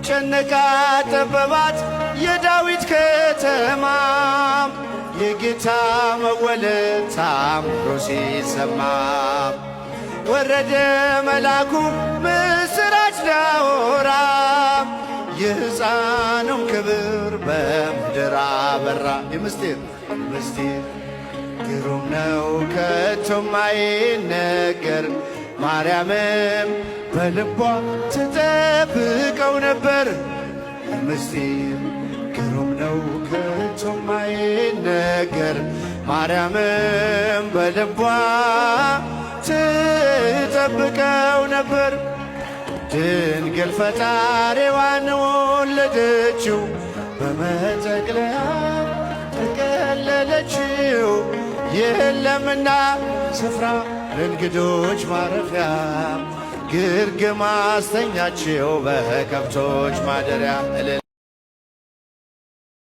ጨነቃ ጠበባት የዳዊት ከተማ የጌታ መወለድ ታምሮ ሲሰማ ወረደ መልአኩ ምስራች ሊያወራ የሕፃኑም ክብር በምድር አበራ። የምስጢር ግሩም ነው ከቶም አይነገር ማርያምም በልቧ ትጠብቀው ነበር። ምስጢር ግሩም ነው ከቶም አይነገር ማርያምም በልቧ ትጠብቀው ነበር። ድንግል ፈጣሪዋን ወለደችው በመጠቅለያ ተቀለለችው። የለምና ስፍራ ለእንግዶች ማረፊያ ግርግም አስተኛችው በከብቶች ማደሪያ።